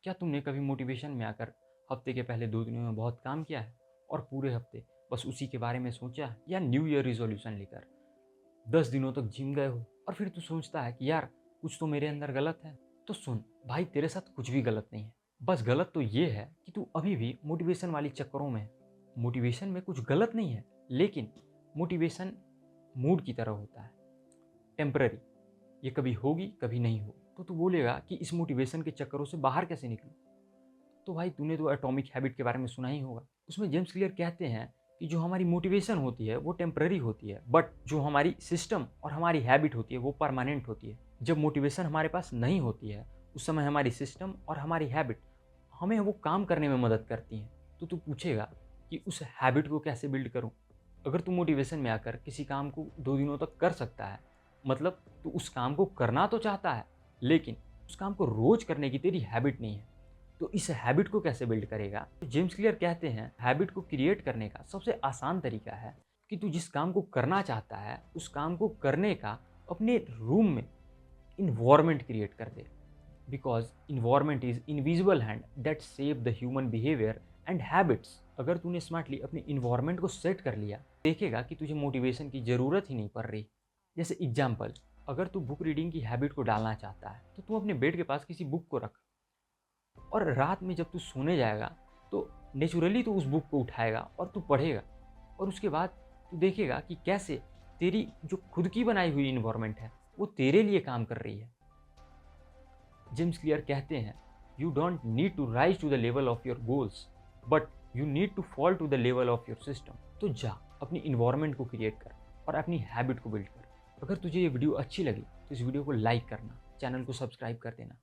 क्या तुमने कभी मोटिवेशन में आकर हफ्ते के पहले 2 दिनों में बहुत काम किया है और पूरे हफ्ते बस उसी के बारे में सोचा है? या न्यू ईयर रिजोल्यूशन लेकर 10 दिनों तक जिम गए हो और फिर तू सोचता है कि यार कुछ तो मेरे अंदर गलत है? तो सुन भाई, तेरे साथ कुछ भी गलत नहीं है। बस गलत तो ये है कि तू अभी भी मोटिवेशन वाली चक्करों में है। मोटिवेशन में कुछ गलत नहीं है, लेकिन मोटिवेशन मूड की तरह होता है, टेम्पररी। ये कभी होगी कभी नहीं होगी। तो तू बोलेगा कि इस मोटिवेशन के चक्करों से बाहर कैसे निकलूं? तो भाई तूने तो एटॉमिक हैबिट के बारे में सुना ही होगा। उसमें जेम्स क्लियर कहते हैं कि जो हमारी मोटिवेशन होती है वो टेम्पररी होती है, बट जो हमारी सिस्टम और हमारी हैबिट होती है वो परमानेंट होती है। जब मोटिवेशन हमारे पास नहीं होती है उस समय हमारी सिस्टम और हमारी हैबिट हमें वो काम करने में मदद करती हैं। तो तू पूछेगा कि उस हैबिट को कैसे बिल्ड करूं? अगर तू मोटिवेशन में आकर किसी काम को 2 दिनों तक कर सकता है, मतलब तू उस काम को करना तो चाहता है, लेकिन उस काम को रोज करने की तेरी हैबिट नहीं है। तो इस हैबिट को कैसे बिल्ड करेगा? तो जेम्स क्लियर कहते हैं हैबिट को क्रिएट करने का सबसे आसान तरीका है कि तू जिस काम को करना चाहता है उस काम को करने का अपने रूम में इन्वायरमेंट क्रिएट कर दे। Because environment is invisible hand that save the human behaviour and habits. अगर तूने स्मार्टली अपने इन्वायरमेंट को सेट कर लिया, देखेगा कि तुझे मोटिवेशन की ज़रूरत ही नहीं पड़ रही। जैसे एग्जाम्पल, अगर तू बुक रीडिंग की हैबिट को डालना चाहता है तो तू अपने बेड के पास किसी बुक को रख, और रात में जब तू सोने जाएगा तो नेचुरली तू उस बुक को उठाएगा और तू पढ़ेगा। और उसके बाद तू देखेगा कि कैसे तेरी जो खुद की बनाई हुई इन्वायरमेंट है वो तेरे लिए काम कर रही है। जेम्स क्लियर कहते हैं you don't need to rise to the level of your goals, but you need to fall to the level of your system. तो जा अपनी इन्वायरमेंट को क्रिएट कर और अपनी हैबिट को बिल्ड कर। अगर तुझे ये वीडियो अच्छी लगी तो इस वीडियो को लाइक करना, चैनल को सब्सक्राइब कर देना।